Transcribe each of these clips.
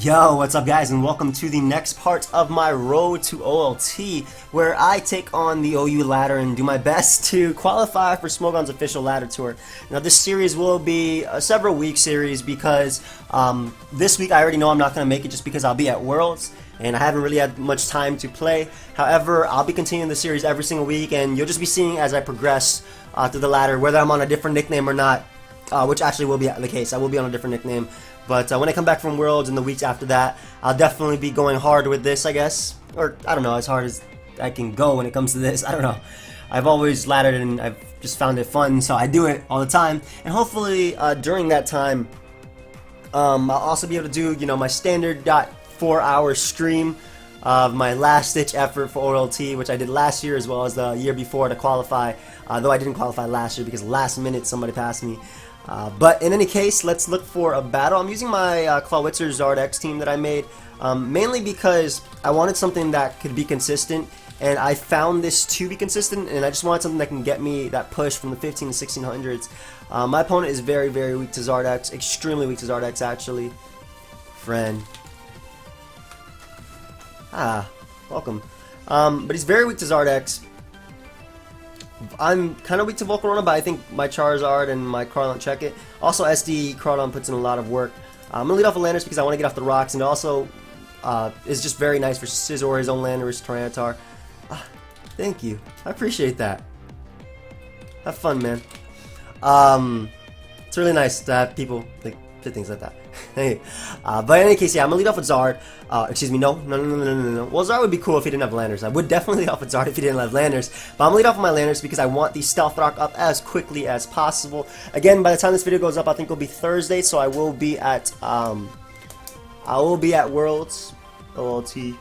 Yo, what's up guys, and welcome to the next part of my road to OLT, where I take on the OU ladder and do my best to qualify for Smogon's official ladder tour. Now this series will be a several week series because this week I already know I'm not going to make it just because I'll be at Worlds and I haven't really had much time to play. However, I'll be continuing the series every single week and you'll just be seeing as I progress through the ladder whether I'm on a different nickname or not, which actually will be the case. I will be on a different nickname. But when I come back from Worlds and the weeks after that, I'll definitely be going hard with this, I guess. Or, I don't know, as hard as I can go when it comes to this. I don't know. I've always laddered and I've just found it fun, so I do it all the time. And hopefully, during that time, I'll also be able to do, my standard 4-hour stream of my last-ditch effort for OLT, which I did last year as well as the year before to qualify. Though I didn't qualify last year because last minute somebody passed me. But in any case, let's look for a battle. I'm using my Clawitzer Zardex team that I made, mainly because I wanted something that could be consistent, and I found this to be consistent, and I just wanted something that can get me that push from the 15 to 1600s. My opponent is very, very weak to Zardex, extremely weak to Zardex actually. Friend. Welcome. But he's very weak to Zardex. I'm kind of weak to Volcarona, but I think my Charizard and my Crawdon check it. Also, SD Crawdon puts in a lot of work. I'm going to lead off with Landorus because I want to get off the rocks, and it also is just very nice for Scizor, his own Landorus, Tyranitar. Thank you. I appreciate that. Have fun, man. It's really nice to have people like fit things like that. Hey, but in any case, yeah, I'm gonna lead off with Zard. Excuse me, no. Well, Zard would be cool if he didn't have Landers. I would definitely lead off with Zard if he didn't have Landers. But I'm gonna lead off with my Landers because I want the Stealth Rock up as quickly as possible. Again, by the time this video goes up, I think it'll be Thursday, so I will be at Worlds OLT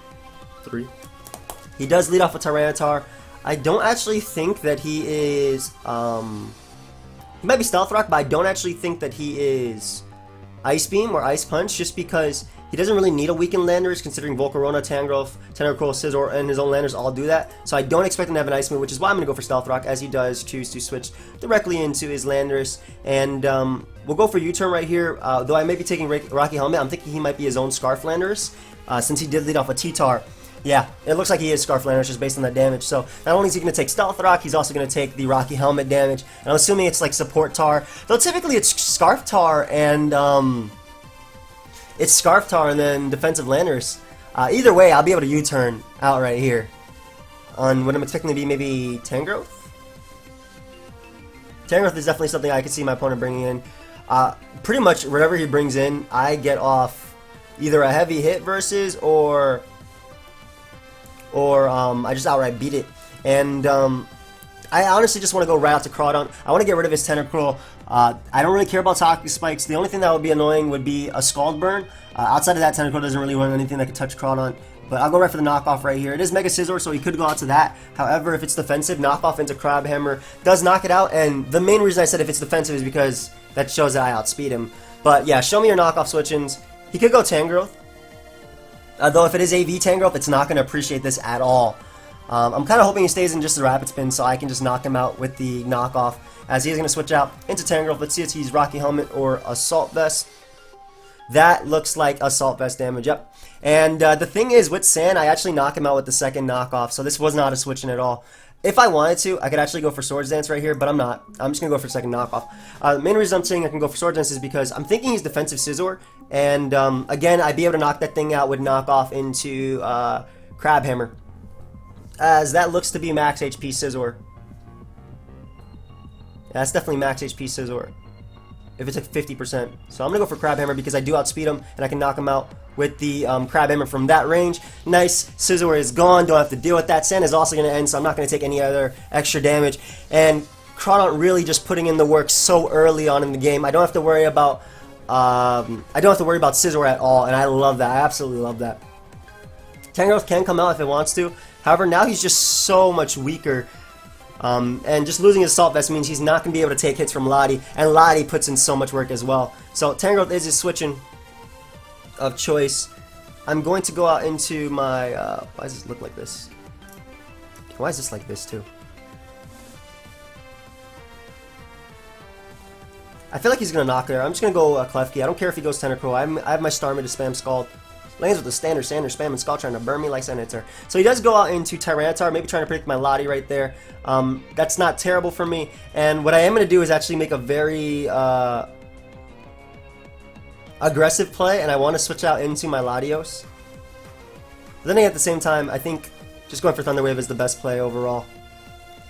3. He does lead off with Tyranitar. I don't actually think that he is. He might be Stealth Rock, but I don't actually think that he is Ice Beam or Ice Punch, just because he doesn't really need a weakened Landorus, considering Volcarona, Tangrowth, Tentacruel, Scizor, and his own Landers all do that. So I don't expect him to have an Ice move, which is why I'm going to go for Stealth Rock, as he does choose to switch directly into his Landorus. And we'll go for U-turn right here, though I may be taking Rocky Helmet. I'm thinking he might be his own Scarf Landorus, since he did lead off a T-Tar. Yeah, it looks like he is Scarf Landorus just based on that damage. So not only is he going to take Stealth Rock, he's also going to take the Rocky Helmet damage. And I'm assuming it's like Support Tar, though typically it's Scarf Tar and it's Scarf Tar and then Defensive Landorus. Either way, I'll be able to U-turn out right here on what I'm expecting to be maybe Tangrowth. Tangrowth is definitely something I could see my opponent bringing in. Pretty much whatever he brings in, I get off either a heavy hit versus or I just outright beat it. And I honestly just want to go right out to Crawdon. I want to get rid of his Tentacruel. I don't really care about Toxic Spikes. The only thing that would be annoying would be a Scald Burn. Outside of that, Tentacruel doesn't really want anything that can touch Crawdon. But I'll go right for the knockoff right here. It is Mega Scizor, so he could go out to that. However, if it's defensive, knockoff into Crab Hammer does knock it out. And the main reason I said if it's defensive is because that shows that I outspeed him. But yeah, show me your knockoff switch-ins. He could go Tangrowth. Though if it is AV Tangrowth, it's not going to appreciate this at all. I'm kind of hoping he stays in just the Rapid Spin so I can just knock him out with the knockoff, as he is going to switch out into Tangrowth. Let's see if he's Rocky Helmet or Assault Vest. That looks like Assault Vest damage, yep. And the thing is, with Sand, I actually knock him out with the second knockoff, so this was not a switch in at all. If I wanted to, I could actually go for Swords Dance right here, but I'm not. I'm just going to go for second knockoff. The main reason I'm saying I can go for Swords Dance is because I'm thinking he's defensive Scizor, and again, I'd be able to knock that thing out with knockoff into Crab Hammer, as that looks to be max HP Scizor. Yeah, that's definitely max HP Scizor, if it's like 50%. So I'm going to go for Crab Hammer because I do outspeed him, and I can knock him out with the Crab Hammer from that range. Nice, Scizor is gone, don't have to deal with that. Sand is also going to end, so I'm not going to take any other extra damage. And Crawdon really just putting in the work so early on in the game. I don't have to worry about Scizor at all, and I love that. I absolutely love that. Tangrowth can come out if it wants to. However, now he's just so much weaker. And just losing his Assault Vest means he's not going to be able to take hits from Lottie, and Lottie puts in so much work as well. So Tangrowth is his switching of choice. I'm going to go out into my, why does this look like this? Why is this like this too? I feel like he's going to knock there. I'm just going to go Klefki. I don't care if he goes Tentacruel. I have my Starmie to spam Scald. Lands with the standard spam and Skull trying to burn me like Senator. So he does go out into Tyranitar, maybe trying to predict my Lottie right there. That's not terrible for me. And what I am going to do is actually make a very aggressive play, and I want to switch out into my Latios. But then at the same time, I think just going for Thunder Wave is the best play overall.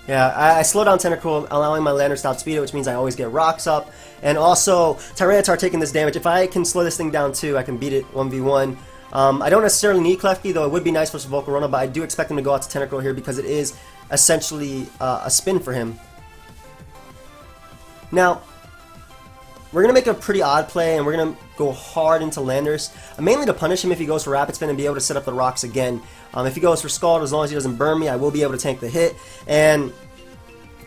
Yeah, I slow down Tentacruel, allowing my Landorus to outspeed it, which means I always get rocks up. And also, Tyranitar taking this damage. If I can slow this thing down too, I can beat it 1v1. I don't necessarily need Klefki, though it would be nice for Volcarona, but I do expect him to go out to Tentacruel here because it is essentially a spin for him. Now, we're going to make a pretty odd play, and we're going to go hard into Landorus, mainly to punish him if he goes for Rapid Spin and be able to set up the rocks again. If he goes for Scald, as long as he doesn't burn me, I will be able to tank the hit. And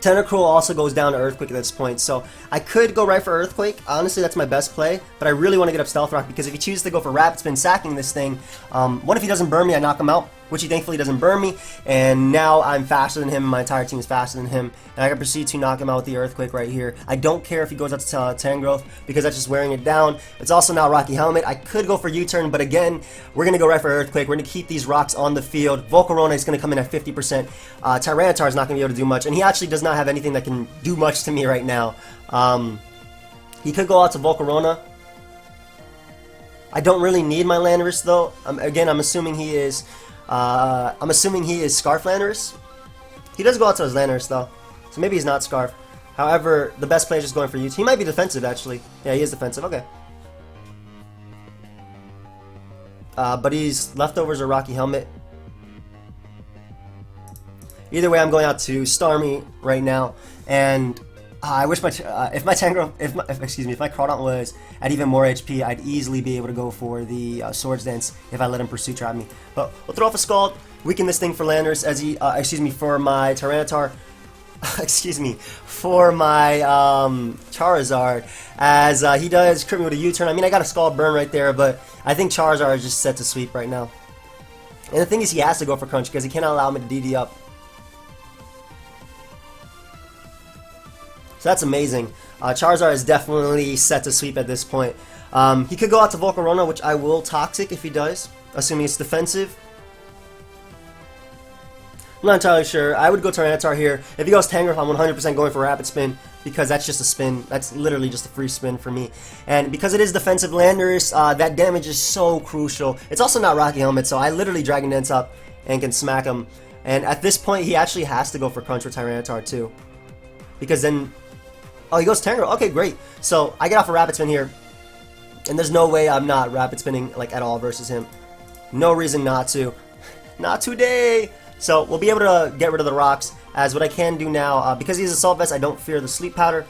Tentacruel also goes down to Earthquake at this point, so I could go right for Earthquake. Honestly, that's my best play, but I really want to get up Stealth Rock because if he chooses to go for Rapid Spin, sacking this thing, what if he doesn't burn me? I knock him out, which he thankfully doesn't burn me, and now I'm faster than him, my entire team is faster than him, and I can proceed to knock him out with the Earthquake right here. I don't care if he goes up to Tangrowth because that's just wearing it down. It's also now Rocky Helmet. I could go for U-turn, but again, we're going to go right for Earthquake. We're going to keep these rocks on the field. Volcarona is going to come in at 50%. Tyranitar is not going to be able to do much, and he actually does not have anything that can do much to me right now. He could go out to Volcarona. I don't really need my Landorus though. Again, I'm assuming he is Scarf Landorus. He does go out to his Landorus though, so maybe he's not Scarf. However, the best play is just going for you. He might be defensive actually. Yeah, he is defensive. Okay. But he's leftovers or Rocky Helmet. Either way, I'm going out to Starmie right now, and I wish my if my Crawdaunt was at even more HP, I'd easily be able to go for the Swords Dance if I let him Pursuit Trap me. But we'll throw off a Scald, weaken this thing for Landorus as he, for my Tyranitar, for my Charizard, as he does crit me with a U-turn. I mean, I got a Scald burn right there, but I think Charizard is just set to sweep right now. And the thing is, he has to go for Crunch because he cannot allow me to DD up. So that's amazing. Charizard is definitely set to sweep at this point. He could go out to Volcarona, which I will Toxic if he does, assuming it's defensive. I'm not entirely sure. I would go Tyranitar here. If he goes Tangrowth, I'm 100% going for Rapid Spin because that's just a spin. That's literally just a free spin for me. And because it is defensive Landorus, that damage is so crucial. It's also not Rocky Helmet, so I literally Dragon Dance up and can smack him. And at this point, he actually has to go for Crunch with Tyranitar too, because then... Oh, he goes Tangrowth. Okay, great. So I get off a Rapid Spin here, and there's no way I'm not Rapid Spinning like at all versus him. No reason not to. Not today. So we'll be able to get rid of the rocks. As what I can do now, because he's Assault Vest, I don't fear the Sleep Powder.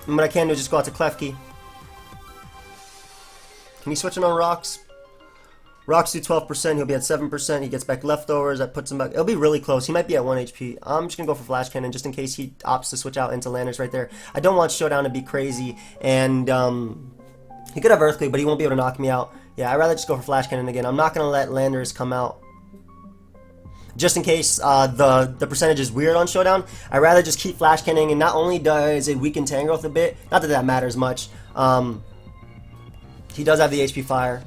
And what I can do is just go out to Klefki. Can he switch in on rocks? Rocks do 12%, he'll be at 7%, he gets back leftovers, that puts him back, it'll be really close, he might be at 1 HP. I'm just going to go for Flash Cannon just in case he opts to switch out into Landorus right there. I don't want Showdown to be crazy, and he could have Earthquake, but he won't be able to knock me out. Yeah, I'd rather just go for Flash Cannon again. I'm not going to let Landorus come out. Just in case the percentage is weird on Showdown, I'd rather just keep Flash Cannon, and not only does it weaken Tangrowth a bit, not that that matters much, he does have the HP Fire.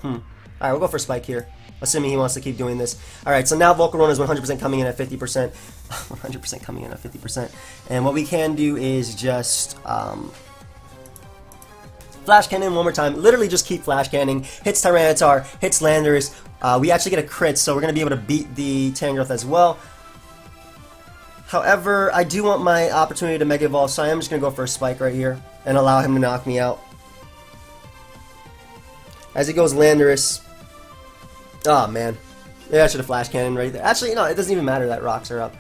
Alright, we'll go for Spike here, assuming he wants to keep doing this. Alright, so now Volcarona is 100% coming in at 50%. 100% coming in at 50%. And what we can do is just Flash Cannon one more time. Literally just keep Flash Canning. Hits Tyranitar, hits Landorus. We actually get a crit, so we're going to be able to beat the Tangrowth as well. However, I do want my opportunity to Mega Evolve, so I am just going to go for a Spike right here and allow him to knock me out. As he goes Landorus. Oh man. Maybe I should have Flash Cannon right there. Actually, no, it doesn't even matter that rocks are up.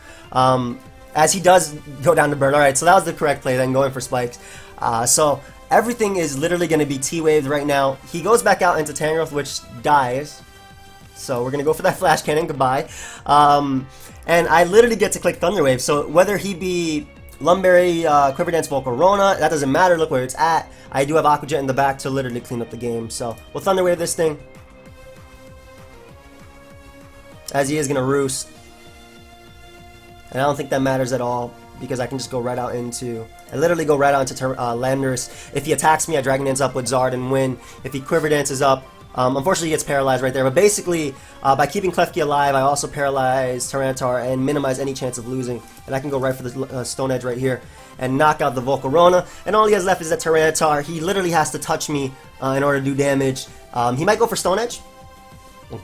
As he does go down to burn. Alright, so that was the correct play then, going for spikes. So everything is literally going to be T-Waved right now. He goes back out into Tangrowth, which dies. So we're going to go for that Flash Cannon. Goodbye. And I literally get to click Thunder Wave. So whether he be Lumberry, Quiver Dance, Volcarona, that doesn't matter, look where it's at. I do have Aqua Jet in the back to literally clean up the game, so we'll Thunder Wave this thing. As he is going to Roost. And I don't think that matters at all. because I can just go right out into, I literally go right out into Landorus. If he attacks me, I Dragon Dance up with Zard and win. If he Quiver Dances up, unfortunately he gets paralyzed right there, but basically by keeping Klefki alive, I also paralyze Tyranitar and minimize any chance of losing, and I can go right for the Stone Edge right here and knock out the Volcarona, and all he has left is that Tyranitar. He literally has to touch me in order to do damage. He might go for Stone Edge,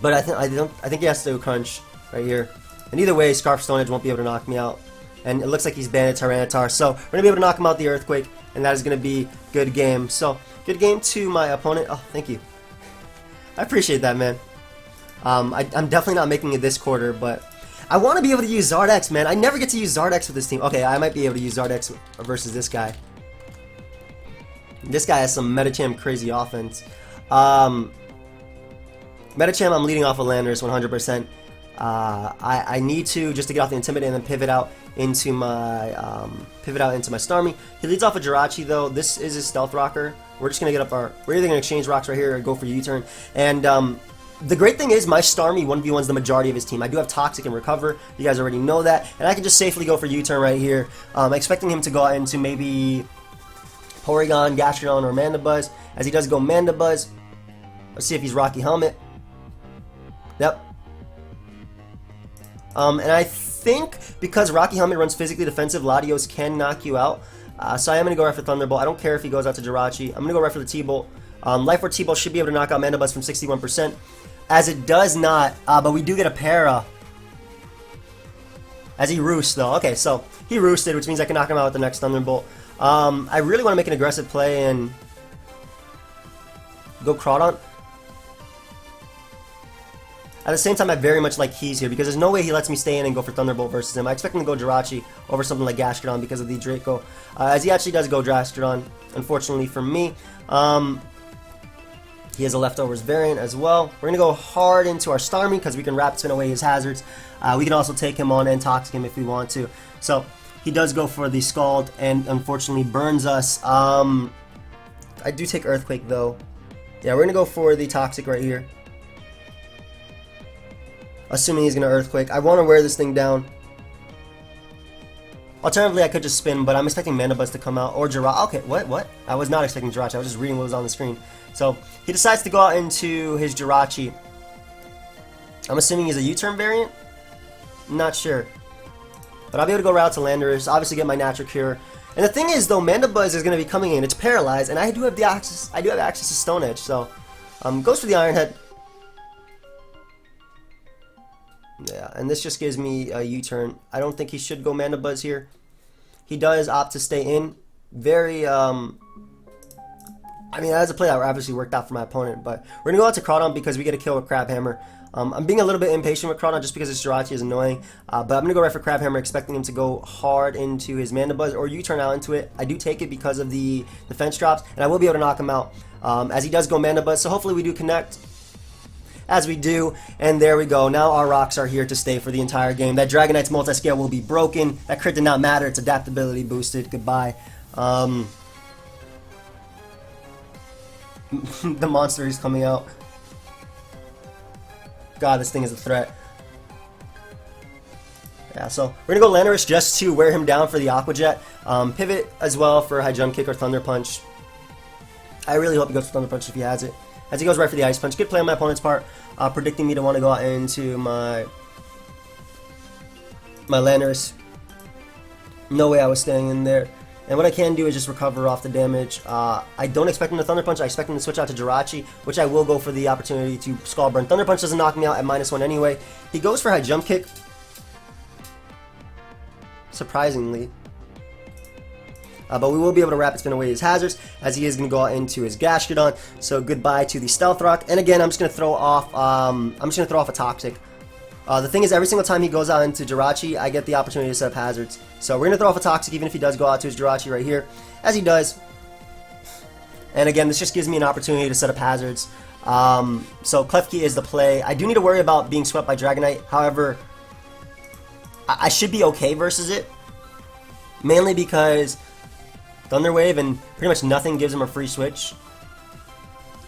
but I think he has to crunch right here, and either way, Scarf Stone Edge won't be able to knock me out, and it looks like he's banned Tyranitar, so we're gonna be able to knock him out the Earthquake, and that is gonna be good game. So good game to my opponent. Oh, thank you. I appreciate that, man. I'm definitely not making it this quarter, but I want to be able to use Zardex, man. I never get to use Zardex with this team. Okay, I might be able to use Zardex versus this guy. This guy has some Medicham crazy offense. Medicham, I'm leading off of Landorus 100%. I need to, just to get off the Intimidate and then pivot out into my Starmie. He leads off of Jirachi though. This is his Stealth Rocker. We're just gonna get up our. We're either gonna exchange rocks right here or go for U-turn. And the great thing is my Starmie 1v1's the majority of his team. I do have Toxic and Recover. You guys already know that, and I can just safely go for U-turn right here. Expecting him to go out into maybe Porygon, Gastrodon, or Mandibuzz. As he does go Mandibuzz. Let's see if he's Rocky Helmet. Yep. And I think because Rocky Helmet runs physically defensive, Latios can knock you out. So I am going to go right for Thunderbolt. I don't care if he goes out to Jirachi. I'm going to go right for the T-Bolt. Life Orb T-Bolt should be able to knock out Mandibuzz from 61%. As it does not, but we do get a para. As he roosts though. Okay, so he roosted, which means I can knock him out with the next Thunderbolt. I really want to make an aggressive play and go Crawdon. At the same time, I very much like Keys here because there's no way he lets me stay in and go for Thunderbolt versus him. I expect him to go Jirachi over something like Gastrodon because of the Draco. As he actually does go Gastrodon, unfortunately for me. He has a Leftovers variant as well. We're going to go hard into our Starmie because we can Rapid Spin away his hazards. We can also take him on and Toxic him if we want to. So he does go for the Scald and unfortunately burns us. I do take Earthquake though. Yeah, we're going to go for the Toxic right here. Assuming he's going to Earthquake. I want to wear this thing down. Alternatively, I could just spin, but I'm expecting Mandibuzz to come out. Or Jirachi. Okay, what? I was not expecting Jirachi. I was just reading what was on the screen. So, he decides to go out into his Jirachi. I'm assuming he's a U-turn variant? Not sure. But I'll be able to go right out to Landorus. Obviously get my Natural Cure. And the thing is, though, Mandibuzz is going to be coming in. It's paralyzed, and I do have the access. I do have access to Stone Edge. So, goes for the Iron Head. Yeah, and this just gives me a U-turn. I don't think he should go Mandibuzz here. He does opt to stay in. Very, I mean, that was a play that obviously worked out for my opponent, but we're going to go out to Crawdon because we get a kill with Crab Hammer. I'm being a little bit impatient with Crawdon just because his Jirachi is annoying, but I'm going to go right for Crab Hammer, expecting him to go hard into his Mandibuzz or U-turn out into it. I do take it because of the defense drops, and I will be able to knock him out as he does go Mandibuzz, so hopefully we do connect. As we do, and there we go. Now our rocks are here to stay for the entire game. That Dragonite's multi-scale will be broken. That crit did not matter. It's adaptability boosted. Goodbye. The monster is coming out. God, this thing is a threat. Yeah, so we're going to go Landorus just to wear him down for the Aqua Jet. Pivot as well for High Jump Kick or Thunder Punch. I really hope he goes for Thunder Punch if he has it. As he goes right for the Ice Punch. Good play on my opponent's part, predicting me to want to go out into my Landorus. No way I was staying in there. And what I can do is just recover off the damage. I don't expect him to Thunder Punch. I expect him to switch out to Jirachi, which I will go for the opportunity to Skull Burn. Thunder Punch doesn't knock me out at -1 anyway. He goes for High Jump Kick. Surprisingly. But we will be able to Rapid Spin away his hazards as he is going to go out into his Gastrodon. So goodbye to the Stealth Rock. And again, I'm just going to throw off. A Toxic. The thing is, every single time he goes out into Jirachi, I get the opportunity to set up hazards. So we're going to throw off a Toxic even if he does go out to his Jirachi right here, as he does. And again, this just gives me an opportunity to set up hazards. So Klefki is the play. I do need to worry about being swept by Dragonite. However, I should be okay versus it, mainly because Thunder Wave and pretty much nothing gives him a free switch.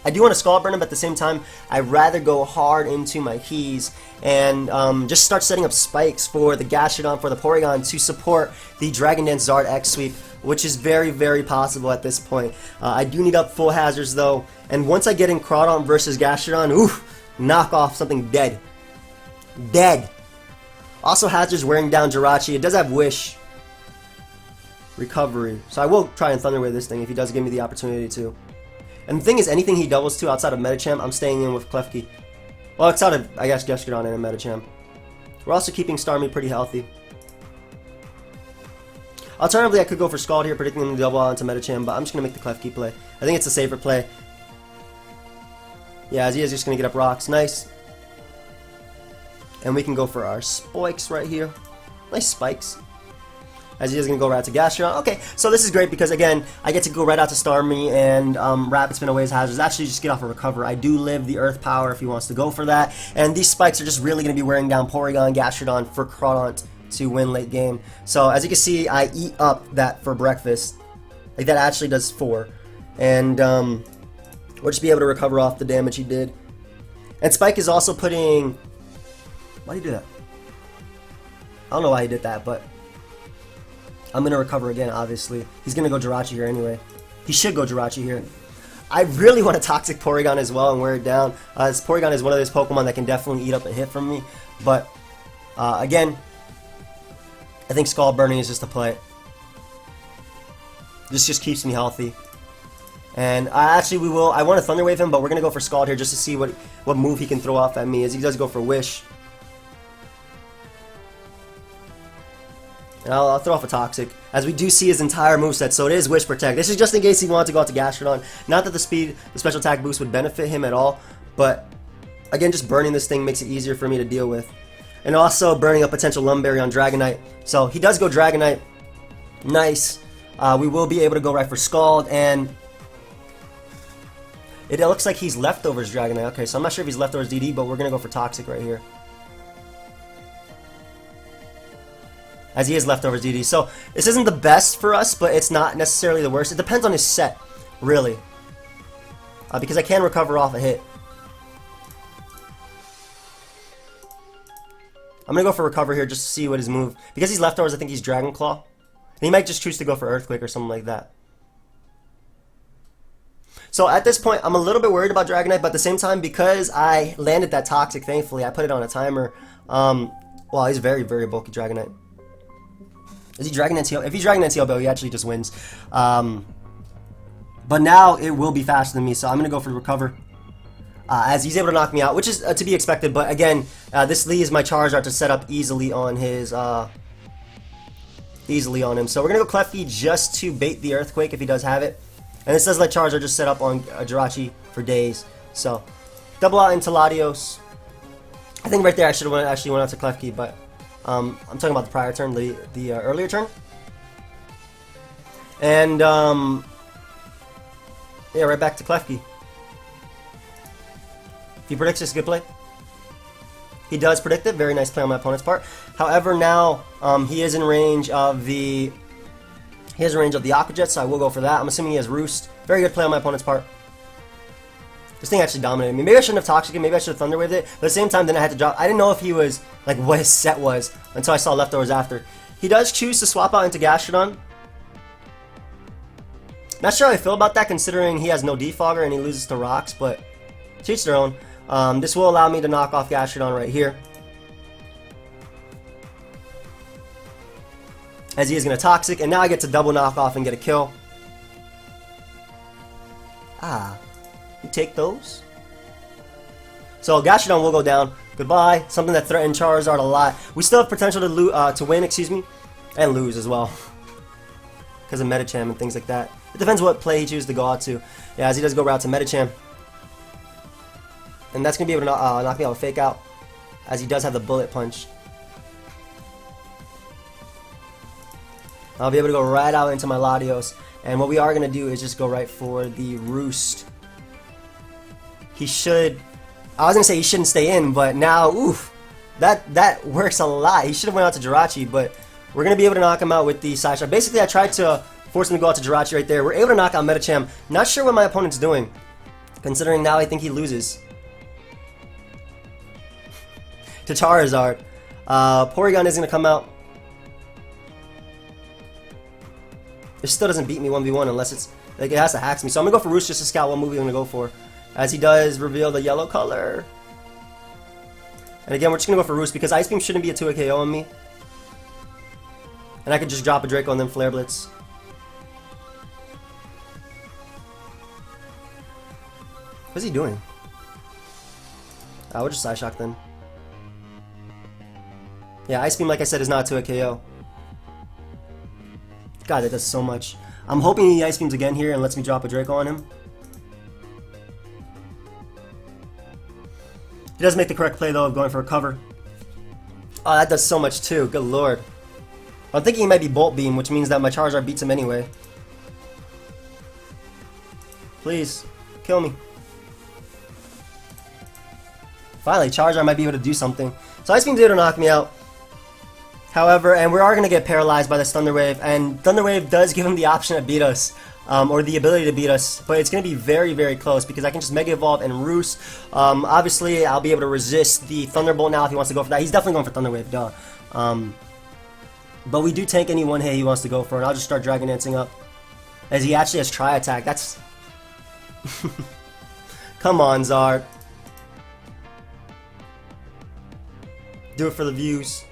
I do want to Scald Burn him, but at the same time, I'd rather go hard into my keys and just start setting up spikes for the Gastrodon, for the Porygon to support the Dragon Dance Zard X Sweep, which is very, very possible at this point. I do need up full hazards though, and once I get in Crawdon versus Gastrodon, oof, knock off something dead. Dead. Also, hazards wearing down Jirachi. It does have Wish. Recovery. So I will try and Thunder Wave this thing if he does give me the opportunity to. And the thing is, anything he doubles to outside of Medicham, I'm staying in with Klefki. Well, outside of, I guess, Gastrodon and Medicham. We're also keeping Starmie pretty healthy. Alternatively, I could go for Scald here, predicting him to double out into Medicham, but I'm just going to make the Klefki play. I think it's a safer play. Yeah, Azia is just going to get up rocks. Nice. And we can go for our spikes right here. Nice spikes. Azia is going to go right out to Gastrodon. Okay, so this is great because, again, I get to go right out to Starmie and Rapid Spin away his hazards. Actually, just get off a Recover. I do live the Earth Power if he wants to go for that. And these spikes are just really going to be wearing down Porygon, Gastrodon for Crawdon to win late game. So, as you can see, I eat up that for breakfast. Like, that actually does 4. And we'll just be able to recover off the damage he did. And Spike is also putting... Why did he do that? I don't know why he did that, but... I'm going to recover again, obviously. He's going to go Jirachi here anyway. He should go Jirachi here. I really want a Toxic Porygon as well and wear it down. This Porygon is one of those Pokemon that can definitely eat up a hit from me. But, again, I think Scald Burning is just a play. This just keeps me healthy. And actually, I want to Thunder Wave him, but we're going to go for Scald here just to see what move he can throw off at me, as he does go for Wish. And I'll throw off a Toxic, as we do see his entire moveset, so it is Wish Protect. This is just in case he wanted to go out to Gastrodon. Not that the special attack boost would benefit him at all, but again, just burning this thing makes it easier for me to deal with. And also burning a potential Lumberry on Dragonite. So he does go Dragonite. Nice. We will be able to go right for Scald, and it looks like he's Leftovers Dragonite. Okay, so I'm not sure if he's Leftovers DD, but we're going to go for Toxic right here. As he is Leftovers DD. So this isn't the best for us, but it's not necessarily the worst. It depends on his set, really. Because I can recover off a hit. I'm going to go for Recover here just to see what his move... Because he's Leftovers, I think he's Dragon Claw. And he might just choose to go for Earthquake or something like that. So at this point, I'm a little bit worried about Dragonite, but at the same time, because I landed that Toxic, thankfully, I put it on a timer. Well, he's very, very bulky Dragonite. Is he Dragon NTL? If he's Dragon NTL, he actually just wins. But now it will be faster than me, so I'm going to go for Recover. As he's able to knock me out, which is to be expected. But again, this leaves my Charizard to set up easily on his... So we're going to go Klefki just to bait the Earthquake if he does have it. And this does let Charizard just set up on Jirachi for days. So, double out into Latios. I think right there I should have actually went out to Klefki, but... I'm talking about the prior turn, the earlier turn. And, yeah, right back to Klefki. If he predicts this, good play. He does predict it. Very nice play on my opponent's part. However, now, he is in range of the... He has a range of the Aqua Jet, so I will go for that. I'm assuming he has Roost. Very good play on my opponent's part. This thing actually dominated me. Maybe I shouldn't have Toxic it, maybe I should have Thunder Waved it, but at the same time then I had to drop. I didn't know if he was, like, what his set was until I saw Leftovers after. He does choose to swap out into Gastrodon. Not sure how I feel about that considering he has no Defogger and he loses to Rocks, but to each their own. This will allow me to knock off Gastrodon right here. As he is going to Toxic, and now I get to double knock off and get a kill. You take those. So Gastrodon will go down. Goodbye. Something that threatened Charizard a lot. We still have potential to win, and lose as well. Because of Medicham and things like that. It depends what play he chooses to go out to. Yeah, as he does go right to Medicham. And that's going to be able to knock me out with Fake Out. As he does have the Bullet Punch. I'll be able to go right out into my Latios. And what we are going to do is just go right for the Roost. He should... I was going to say he shouldn't stay in, but now, oof. That works a lot. He should have went out to Jirachi, but we're going to be able to knock him out with the Side Shot. Basically, I tried to force him to go out to Jirachi right there. We're able to knock out Medicham. Not sure what my opponent's doing. Considering now I think he loses. To Charizard. Porygon isn't going to come out. It still doesn't beat me 1v1 unless it's... like, it has to hack me. So I'm going to go for Roost just to scout what move I'm going to go for. As he does reveal the yellow color. And again, we're just going to go for Roost because Ice Beam shouldn't be a 2-hit KO on me. And I could just drop a Draco and then Flare Blitz. What's he doing? We'll just Side Shock then. Yeah, Ice Beam, like I said, is not 2-hit KO. God, that does so much. I'm hoping he Ice Beams again here and lets me drop a Draco on him. He does make the correct play though of going for a cover. Oh, that does so much too. Good lord. I'm thinking he might be Bolt Beam, which means that my Charizard beats him anyway. Please, kill me. Finally, Charizard might be able to do something. So Ice Beam's able to knock me out. However, and we are going to get paralyzed by this Thunder Wave, and Thunder Wave does give him the option to beat us, or the ability to beat us, but it's going to be very, very close because I can just Mega Evolve and Roost. Obviously, I'll be able to resist the Thunderbolt now if he wants to go for that. He's definitely going for Thunder Wave, duh. But we do tank any one hit he wants to go for, and I'll just start Dragon Dancing up. As he actually has Tri Attack, that's... Come on, Zard. Do it for the views.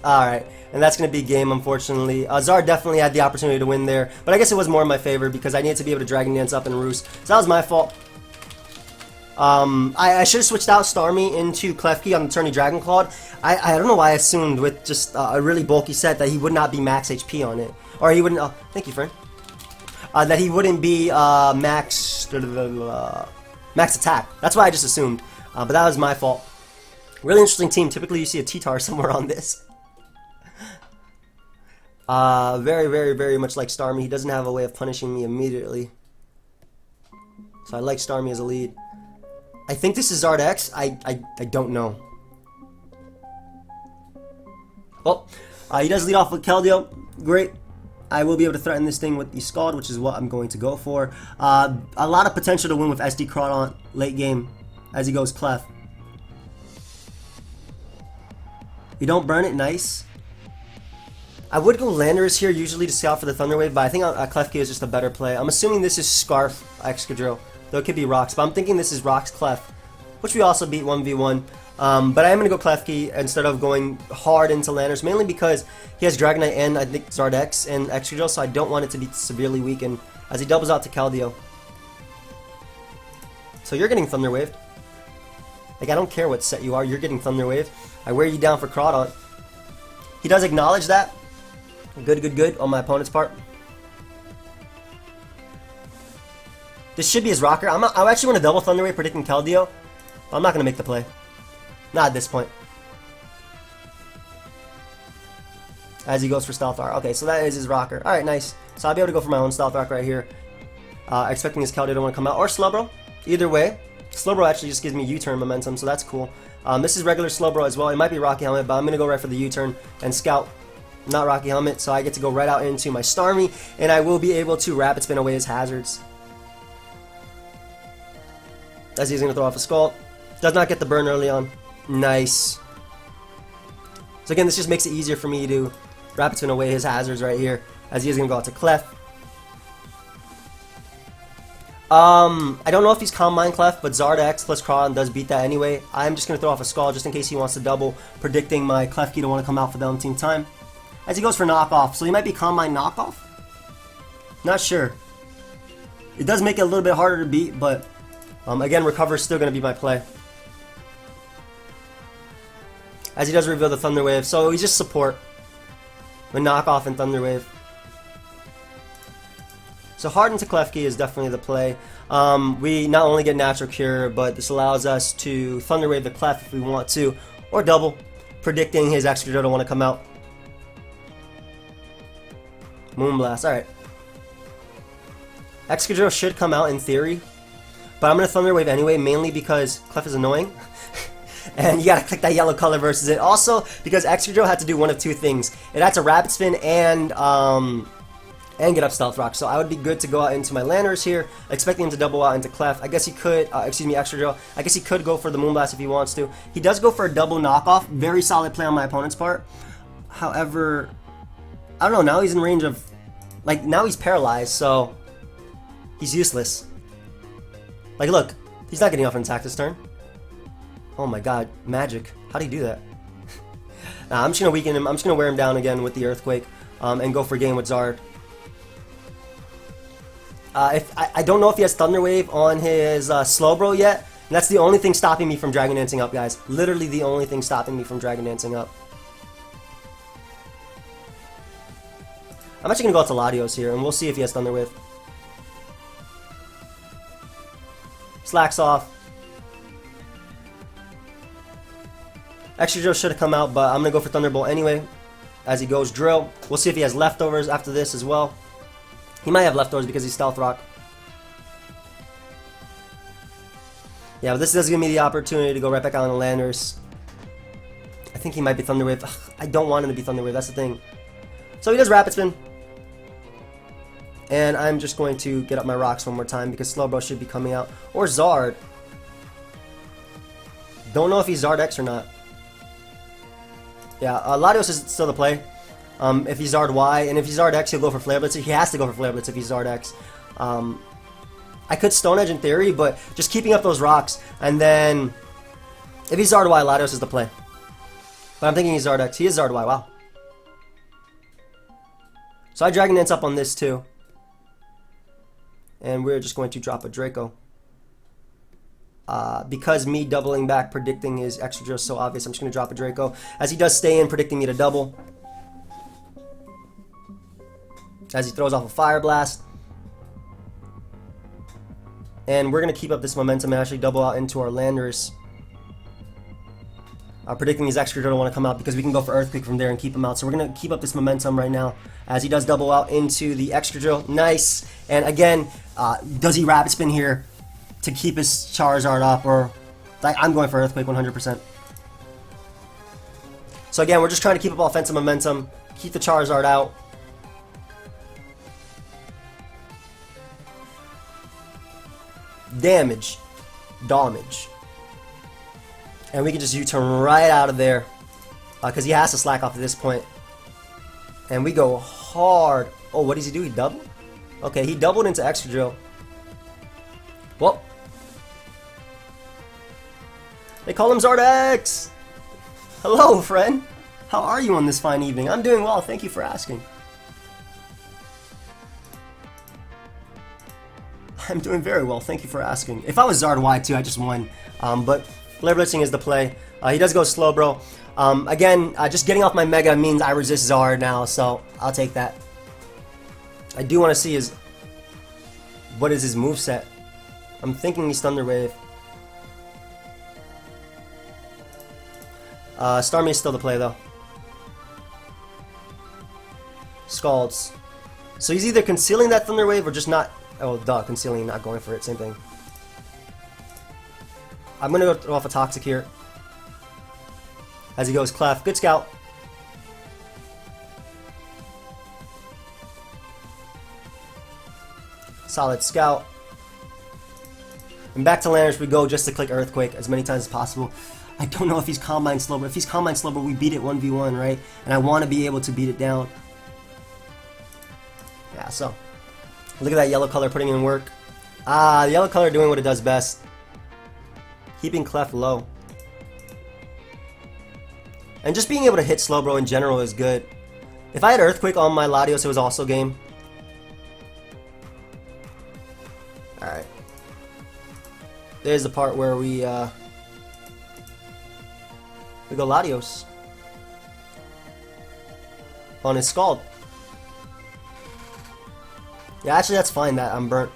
Alright, and that's going to be game, unfortunately. Zard definitely had the opportunity to win there, but I guess it was more in my favor because I needed to be able to Dragon Dance up and Roost. So that was my fault. I should have switched out Starmie into Klefki on the Tourney Dragon Clawed. I don't know why I assumed with just a really bulky set that he would not be max HP on it. Or he wouldn't... Oh, thank you, friend. That he wouldn't be max attack. That's why I just assumed. But that was my fault. Really interesting team. Typically you see a T-Tar somewhere on this. Very, very, very much like Starmie. He doesn't have a way of punishing me immediately. So I like Starmie as a lead. I think this is Zard X. I don't know. Well, he does lead off with Keldeo. Great. I will be able to threaten this thing with the Scald, which is what I'm going to go for. A lot of potential to win with SD Crawdaunt late game as he goes Clef. You don't burn it, nice. I would go Landorus here usually to scout for the Thunder Wave, but I think Klefki is just a better play. I'm assuming this is Scarf Excadrill, though it could be Rocks, but I'm thinking this is Rocks Clef, which we also beat 1v1. But I am going to go Klefki instead of going hard into Landorus, mainly because he has Dragonite and I think Zard X and Excadrill, so I don't want it to be severely weakened as he doubles out to Keldeo. So you're getting Thunder Waved. Like, I don't care what set you are, you're getting Thunder Wave. I wear you down for Crawdaunt. He does acknowledge that. Good, good, good on my opponent's part. This should be his rocker. I actually want to double Thunder Wave predicting Keldeo, but I'm not going to make the play. Not at this point. As he goes for Stealth Rock. Okay, so that is his rocker. Alright, nice. So I'll be able to go for my own Stealth Rock right here. Expecting his Keldeo to want to come out. Or Slowbro. Either way. Slowbro actually just gives me U-turn momentum, so that's cool. This is regular Slowbro as well. It might be Rocky Helmet, but I'm going to go right for the U-turn and Scout. Not Rocky Helmet, so I get to go right out into my Starmie, and I will be able to Rapid Spin away his hazards. As he's going to throw off a Skull. Does not get the burn early on. Nice. So again, this just makes it easier for me to Rapid Spin away his hazards right here, as he is going to go out to Clef. I don't know if he's Calm Mind Clef, but Zard X plus Crawdaunt does beat that anyway. I'm just going to throw off a Skull just in case he wants to double, predicting my Klefki to want to come out for the umpteenth time. As he goes for Knockoff, so he might be Calm Mind Knockoff? Not sure. It does make it a little bit harder to beat, but again, Recover is still going to be my play. As he does reveal the Thunder Wave, so he's just support with Knockoff and Thunder Wave. So Harden to Klefki is definitely the play. We not only get Natural Cure, but this allows us to Thunder Wave the Clef if we want to, or double, predicting his Excadrill to want to come out. Moonblast, alright. Excadrill should come out in theory, but I'm going to Thunder Wave anyway, mainly because Clef is annoying. And you gotta click that yellow color versus it. Also, because Excadrill had to do one of two things. It had to Rapid Spin and and get up Stealth Rock. So I would be good to go out into my Landers here, expecting him to double out into Clef. I guess he could, excuse me, Extra Drill. I guess he could go for the Moonblast if he wants to. He does go for a double knockoff. Very solid play on my opponent's part. However, I don't know, now he's in range of, like, now he's paralyzed, so he's useless. Like, look, he's not getting off an attack this turn. Oh my god, magic. How do you do that? Nah, I'm just going to weaken him. I'm just going to wear him down again with the Earthquake and go for game with Zard. I don't know if he has Thunder Wave on his Slowbro yet. And that's the only thing stopping me from Dragon Dancing up, guys. Literally the only thing stopping me from Dragon Dancing up. I'm actually going to go out to Latios here, and we'll see if he has Thunder Wave. Slacks off. Extra Drill should have come out, but I'm going to go for Thunderbolt anyway. As he goes Drill. We'll see if he has leftovers after this as well. He might have leftovers because he's Stealth Rock. Yeah, but this does give me the opportunity to go right back out on the Landers. I think he might be Thunder Wave. Ugh, I don't want him to be Thunder Wave, that's the thing. So he does Rapid Spin. And I'm just going to get up my rocks one more time because Slowbro should be coming out. Or Zard. Don't know if he's Zard X or not. Yeah, Latios is still the play. If he's Zard Y, and if he's Zard X, he'll go for Flare Blitz. He has to go for Flare Blitz if he's Zard X. I could Stone Edge in theory, but just keeping up those rocks, and then if he's Zard Y, Latios is the play. But I'm thinking he's Zard X. He is Zard Y, wow. So I Dragon Dance up on this too. And we're just going to drop a Draco. Because me doubling back, predicting his Extra Drill is so obvious, I'm just going to drop a Draco. As he does stay in, predicting me to double. As he throws off a Fire Blast. And we're going to keep up this momentum and actually double out into our Landers. Predicting his Extra Drill to want to come out because we can go for Earthquake from there and keep him out. So we're going to keep up this momentum right now as he does double out into the Extra Drill. Nice. And again, does he Rapid Spin here to keep his Charizard up? Or like, I'm going for Earthquake 100%. So again, we're just trying to keep up offensive momentum. Keep the Charizard out. Damage. And we can just U-turn right out of there. Because he has to slack off at this point. And we go hard. Oh, what does he do? He doubled? Okay, he doubled into Extra Drill. Well. They call him Zardex! Hello, friend. How are you on this fine evening? I'm doing well. Thank you for asking. I'm doing very well. Thank you for asking. If I was Zard Y too, I just won. But Flare Blitzing is the play. He does go Slowbro. Again, just getting off my Mega means I resist Zard now, so I'll take that. I do want to see his... What is his moveset? I'm thinking he's Thunder Wave. Starmie is still the play though. Scalds. So he's either concealing that Thunder Wave or just not... Oh, duh, concealing, not going for it. Same thing. I'm going to go throw off a Toxic here. As he goes Clef. Good Scout. Solid Scout. And back to Landers we go just to click Earthquake as many times as possible. I don't know if he's Combine Slowbro. If he's Combine Slowbro, we beat it 1v1, right? And I want to be able to beat it down. Yeah, so... Look at that yellow color putting in work. The yellow color doing what it does best. Keeping Clef low. And just being able to hit Slowbro in general is good. If I had Earthquake on my Latios, it was also game. Alright. There's the part where we go Latios. On his Scald. Yeah, actually that's fine that I'm burnt.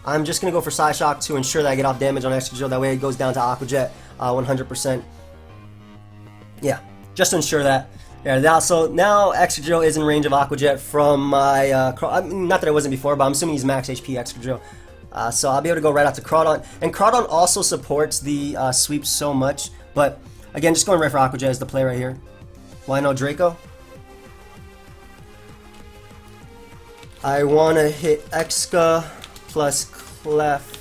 I'm just going to go for Psyshock to ensure that I get off damage on Extra Drill. That way it goes down to Aqua Jet 100%. Yeah, just to ensure that. Yeah, so now Extra Drill is in range of Aqua Jet from my... not that it wasn't before, but I'm assuming he's max HP Extra Drill. So I'll be able to go right out to Crawdon. And Crawdon also supports the sweep so much. But again, just going right for Aqua Jet is the play right here. Why no Draco? I want to hit Exca plus Clef.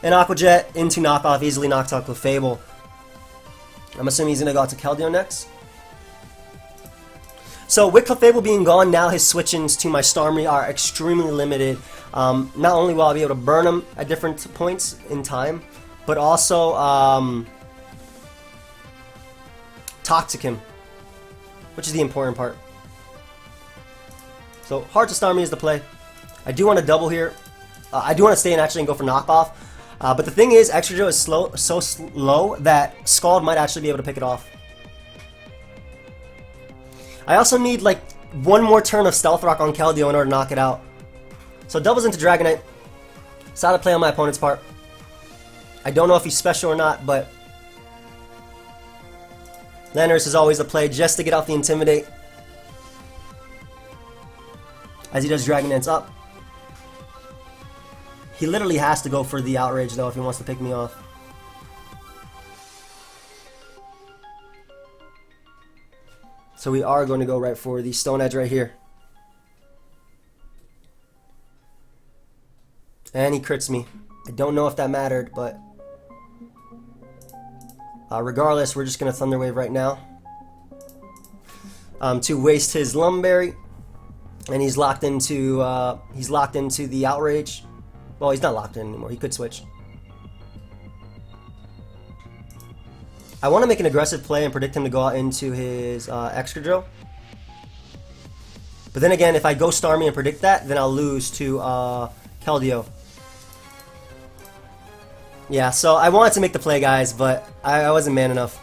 And Aqua Jet into knockoff, easily knocks out Clefable. I'm assuming he's going to go out to Keldeo next. So with Clefable being gone, now his switch-ins to my Starmie are extremely limited. Not only will I be able to burn him at different points in time, but also Toxic him, which is the important part. So Heart to Starmie is the play. I do want to double here. I do want to stay in actually and go for knockoff. But the thing is, Excadrill is so slow that Scald might actually be able to pick it off. I also need like one more turn of Stealth Rock on Keldeo in order to knock it out. So doubles into Dragonite. Solid play on my opponent's part. I don't know if he's special or not, but Landorus is always the play just to get out the Intimidate. As he does Dragon Dance up. He literally has to go for the Outrage though if he wants to pick me off. So we are going to go right for the Stone Edge right here. And he crits me. I don't know if that mattered, but regardless, we're just going to Thunder Wave right now. To waste his Lumberry. And he's locked into the Outrage. Well, he's not locked in anymore. He could switch. I want to make an aggressive play and predict him to go out into his Excadrill. But then again, if I go Starmie and predict that, then I'll lose to Keldeo. Yeah, so I wanted to make the play, guys, but I wasn't man enough.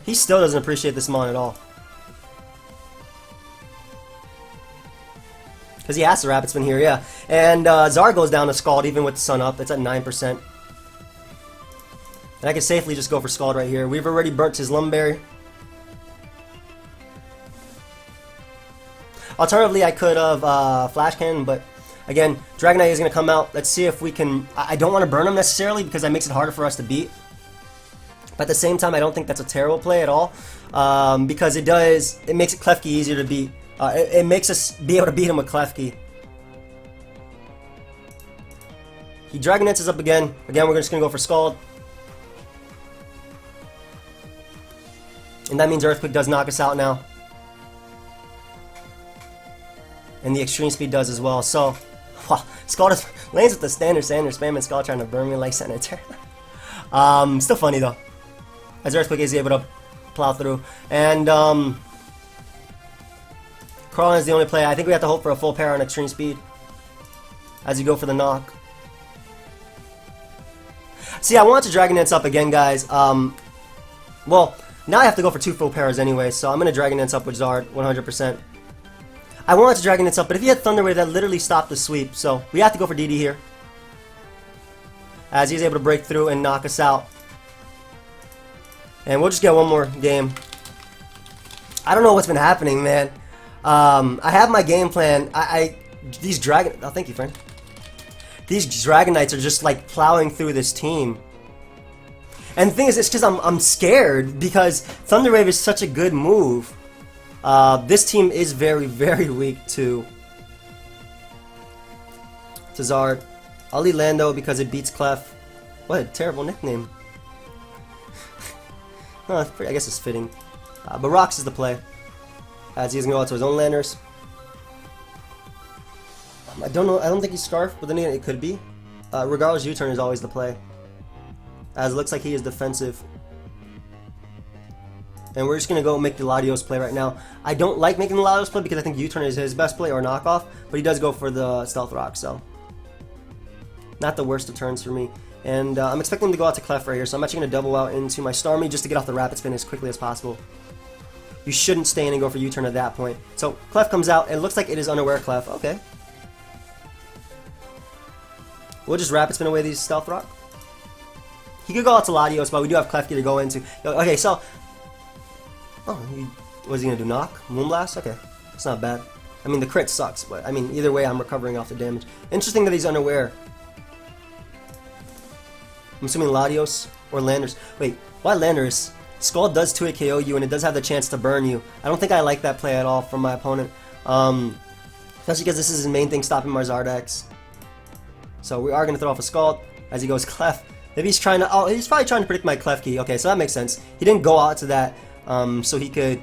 He still doesn't appreciate this Mon at all. Because he has the Rapid Spin here, yeah. And Zard goes down to Scald even with the Sun up. It's at 9%. And I can safely just go for Scald right here. We've already burnt his Lumberry. Alternatively, I could have Flash Cannon, but again, Dragonite is going to come out. Let's see if we can... I don't want to burn him necessarily because that makes it harder for us to beat. But at the same time, I don't think that's a terrible play at all. Because it makes it Klefki easier to beat. It makes us be able to beat him with Klefki. He Dragon Dances up again. Again, we're just going to go for Scald. And that means Earthquake does knock us out now. And the Extreme Speed does as well. So, wow, Scald lands with the standard spam and Scald trying to burn me like Senator. Still funny though. As Earthquake is able to plow through. And, Crawling is the only play. I think we have to hope for a full pair on Extreme Speed. As you go for the knock. See, I want to Dragon Dance up again, guys. Well, now I have to go for 2 full pairs anyway, so I'm going to Dragon Dance up with Zard, 100%. I wanted to Dragon Dance up, but if he had Thunder Wave, that literally stopped the sweep, so we have to go for DD here. As he's able to break through and knock us out. And we'll just get one more game. I don't know what's been happening, man. I have my game plan. These Dragon... Oh, thank you, friend. These Dragonites are just, like, plowing through this team. And the thing is, it's because I'm scared, because Thunder Wave is such a good move. This team is very, very weak to Zard. I'll lead Lando because it beats Clef. What a terrible nickname. Oh, I guess it's fitting. But Rocks is the play. As he's going to go out to his own Landers. I don't know. I don't think he's Scarf, but then again, it could be. Regardless, U-turn is always the play. As it looks like he is defensive. And we're just going to go make the Latios play right now. I don't like making the Latios play because I think U-turn is his best play or knockoff. But he does go for the Stealth Rock, so. Not the worst of turns for me. And I'm expecting him to go out to Clef right here. So I'm actually going to double out into my Starmie just to get off the Rapid Spin as quickly as possible. You shouldn't stay in and go for U-turn at that point. So Clef comes out. And it looks like it is unaware Clef. Okay. We'll just Rapid Spin away these Stealth Rock. He could go out to Latios, but we do have Klefki to go into. Okay, so... Oh, what is he going to do? Knock? Moonblast? Okay, it's not bad. I mean, the crit sucks, but I mean, either way, I'm recovering off the damage. Interesting that he's unaware. I'm assuming Latios or Landers. Wait, Why Landorus? Scald does 2-hit KO you, and it does have the chance to burn you. I don't think I like that play at all from my opponent. Especially because this is his main thing, stopping Marzardex. So we are going to throw off a Scald as he goes Clef. Maybe he's trying to... Oh, he's probably trying to predict my Clef key. Okay, so that makes sense. He didn't go out to that so he could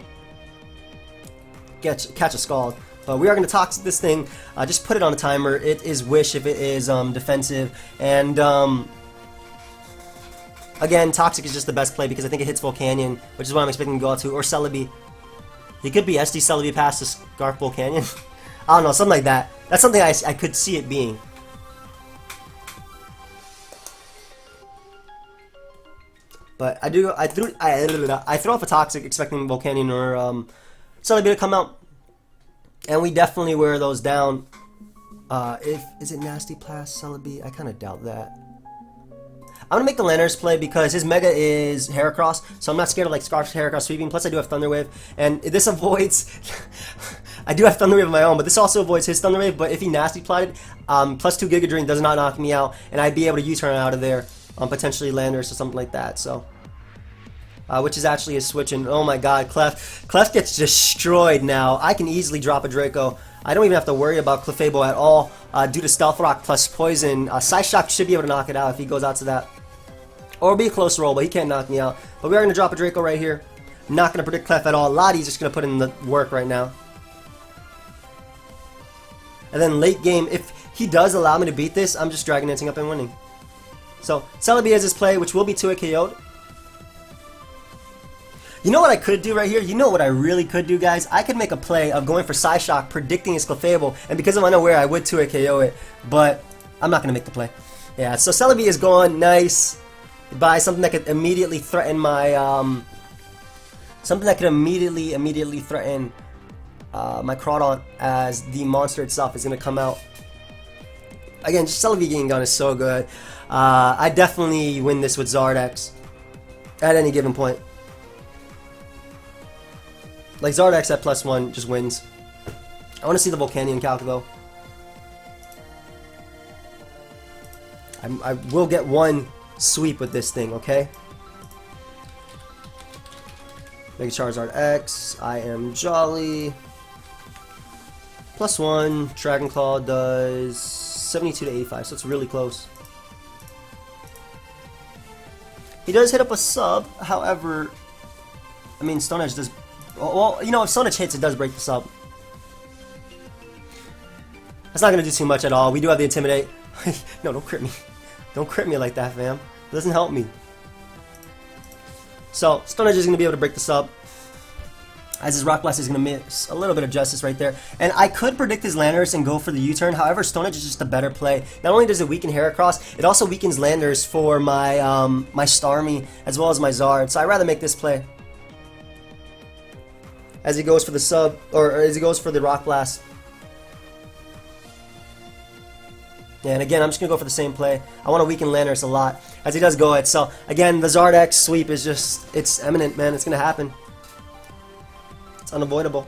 catch a Scald. But we are going to Toxic this thing. Just put it on a timer. It is Wish if it is defensive. And... again, Toxic is just the best play because I think it hits Volcanion, which is what I'm expecting to go out to. Or Celebi. He could be SD Celebi past the Scarf Volcanion. I don't know, something like that. That's something I could see it being. But I throw off a Toxic expecting Volcanion or Celebi to come out. And we definitely wear those down. Is it Nasty Blast Celebi? I kind of doubt that. I'm going to make the Landorus play because his Mega is Heracross, so I'm not scared of like Scarf's Heracross sweeping, plus I do have Thunder Wave, and this avoids... I do have Thunder Wave of my own, but this also avoids his Thunder Wave, but if he Nasty Plotted, plus 2 Giga Drain does not knock me out, and I'd be able to U-turn out of there, potentially Landorus or something like that, so... which is actually his switch, and oh my god, Clef gets destroyed now. I can easily drop a Draco. I don't even have to worry about Clefable at all, due to Stealth Rock plus Poison. Psyshock should be able to knock it out if he goes out to that. Or it'll be a close roll, but he can't knock me out. But we are going to drop a Draco right here. I'm not going to predict Clef at all. Lottie's just going to put in the work right now. And then late game, if he does allow me to beat this, I'm just Dragon Dancing up and winning. So, Celebi has his play, which will be 2-hit KO'd. You know what I could do right here? You know what I really could do, guys? I could make a play of going for Psyshock, predicting his Clefable, and because I'm unaware, I would 2-hit KO it, but I'm not going to make the play. Yeah, so Celebi is gone. Nice. By something that could immediately threaten my, something that could immediately threaten my Crawdon as the monster itself is going to come out. Again, just Celebi getting gone is so good. I definitely win this with Zardex at any given point. Like, Zardex at +1 just wins. I want to see the Volcanion calc, though. I will get one sweep with this thing, okay? Mega Charizard X. I am Jolly. +1. Dragon Claw does 72 to 85, so it's really close. He does hit up a sub, however, I mean, Stone Edge does... Well, you know, if Stone Edge hits, it does break the sub. That's not going to do too much at all. We do have the Intimidate. No, don't crit me. Don't crit me like that, fam. It doesn't help me. So, Stone Edge is going to be able to break the sub. As his Rock Blast is going to miss a little bit of justice right there. And I could predict his Landorus and go for the U-turn. However, Stone Edge is just a better play. Not only does it weaken Heracross, it also weakens Landorus for my my Starmie as well as my Zard. So I'd rather make this play. As he goes for the sub, or as he goes for the Rock Blast. And again, I'm just going to go for the same play. I want to weaken Landorus a lot, as he does go it. So, again, the Zardex sweep is just, it's imminent, man. It's going to happen. It's unavoidable.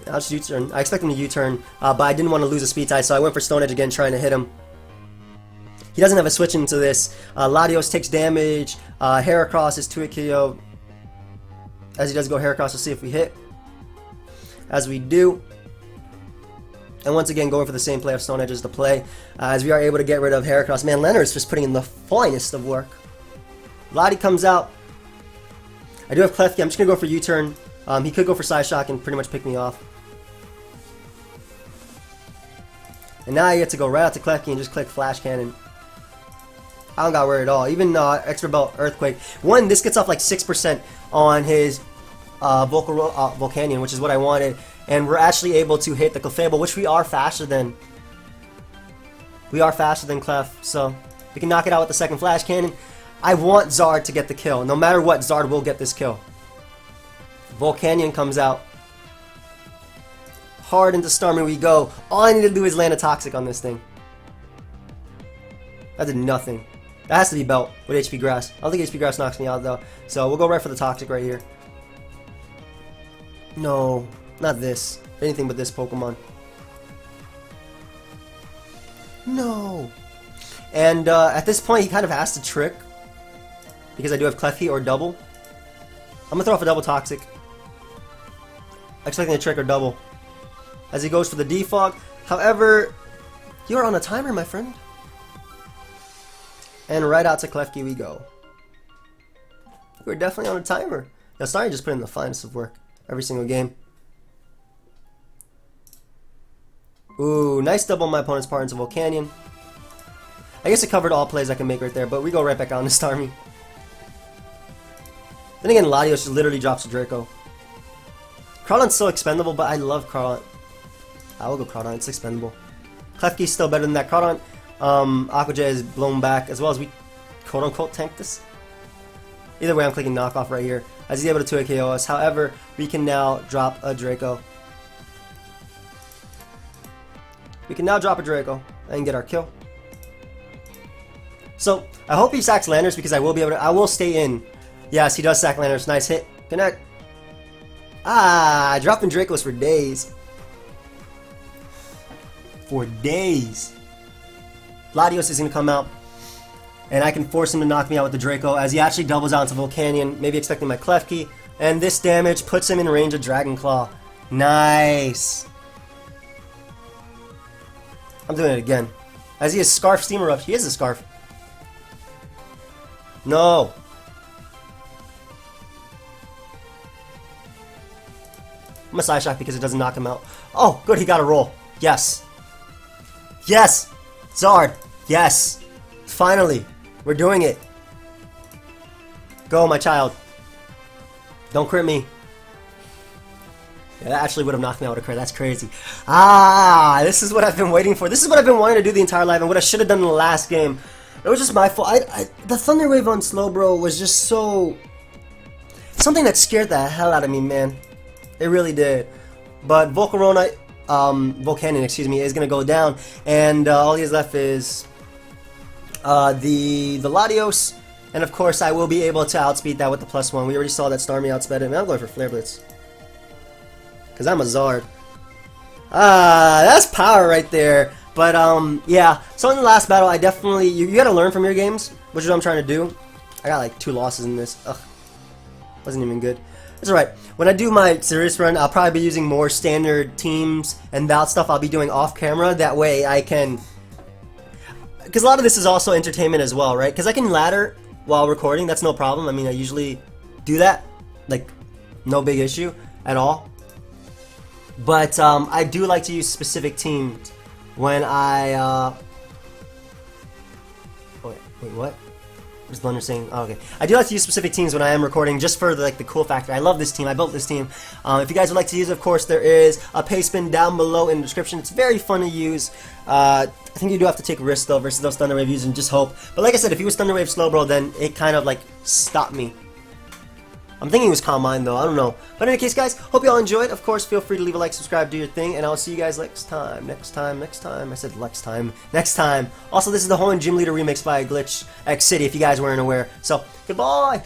I'll just U-turn. I expect him to U-turn, but I didn't want to lose a speed tie, so I went for Stone Edge again, trying to hit him. He doesn't have a switch into this. Latios takes damage. Heracross is 2-hit KO. As he does go Heracross, we'll see if we hit. As we do. And once again, going for the same play of Stone Edge as the play. As we are able to get rid of Heracross. Man, Leonard's just putting in the finest of work. Lottie comes out. I do have Klefki. I'm just going to go for U-turn. He could go for Psyshock and pretty much pick me off. And now I get to go right out to Klefki and just click Flash Cannon. I don't got worried at all. Even Extra Belt Earthquake. One, this gets off like 6% on his Volcanion, which is what I wanted. And we're actually able to hit the Clefable, which we are faster than. We are faster than Clef, so we can knock it out with the second Flash Cannon. I want Zard to get the kill. No matter what, Zard will get this kill. Volcanion comes out. Hard into Starmie we go. All I need to do is land a Toxic on this thing. That did nothing. That has to be Belt with HP Grass. I don't think HP Grass knocks me out though. So we'll go right for the Toxic right here. No, not this. Anything but this Pokemon. No. And at this point, he kind of has to trick. Because I do have Clefty or double. I'm going to throw off a double Toxic. Expecting a trick or double. As he goes for the defog. However, you're on a timer, my friend. And right out to Klefki we go. We're definitely on a timer. Now, Starry just put in the finest of work every single game. Ooh, nice double on my opponent's part into Volcanion. I guess it covered all plays I can make right there, but we go right back on to Starmie. Then again, Latios just literally drops a Draco. Crawdon's so expendable, but I love Crawdon. I will go Crawdon, it's expendable. Klefki's still better than that. Crawdon, Aqua Jet is blown back, as well as we quote-unquote tank this. Either way, I'm clicking knockoff right here, as he's able to 2 KO us. However, we can now drop a Draco. We can now drop a Draco and get our kill. So, I hope he sacks Landers because I will be able to, I will stay in. Yes, he does sack Landers. Nice hit. Connect. Ah, dropping Dracos for days. For days. Latios is going to come out. And I can force him to knock me out with the Draco as he actually doubles out into Volcanion. Maybe expecting my Klefki. And this damage puts him in range of Dragon Claw. Nice. I'm doing it again. As he has Scarf Steam Erupt. He has a Scarf. No. I'm a Side Shock because it doesn't knock him out. Oh, good, he got a roll. Yes. Yes! Zard! Yes! Finally! We're doing it! Go, my child. Don't crit me. Yeah, that actually would have knocked me out with a crit. That's crazy. Ah! This is what I've been waiting for. This is what I've been wanting to do the entire live and what I should have done in the last game. It was just my fault. The Thunder Wave on Slowbro was just so... something that scared the hell out of me, man. It really did. But Volcarona, Volcanion, excuse me, is going to go down. And all he has left is the Latios. And of course, I will be able to outspeed that with the +1. We already saw that Starmie outsped him. I'm going for Flare Blitz. Because I'm a Zard. Ah, that's power right there. But, yeah. So in the last battle, I definitely... You got to learn from your games, which is what I'm trying to do. I got like 2 losses in this. Ugh. Wasn't even good. It's alright. When I do my serious run, I'll probably be using more standard teams and that stuff I'll be doing off camera. That way I can... Because a lot of this is also entertainment as well, right? Because I can ladder while recording. That's no problem. I mean, I usually do that. Like, no big issue at all. But I do like to use specific teams when I... Wait, what? What is Blunder saying? Oh, okay. I do like to use specific teams when I am recording, just for the cool factor. I love this team. I built this team. If you guys would like to use it, of course, there is a paste bin down below in the description. It's very fun to use. I think you do have to take risks, though, versus those Thunder Wave users and just hope. But like I said, if he was Thunder Wave Slowbro, then it kind of, like, stopped me. I'm thinking it was Calm Mind, though. I don't know. But in any case, guys, hope you all enjoyed. Of course, feel free to leave a like, subscribe, do your thing, and I'll see you guys next time. Next time. I said next time. Next time. Also, this is the Hoenn Gym Leader remix by Glitch X City, if you guys weren't aware. So, goodbye!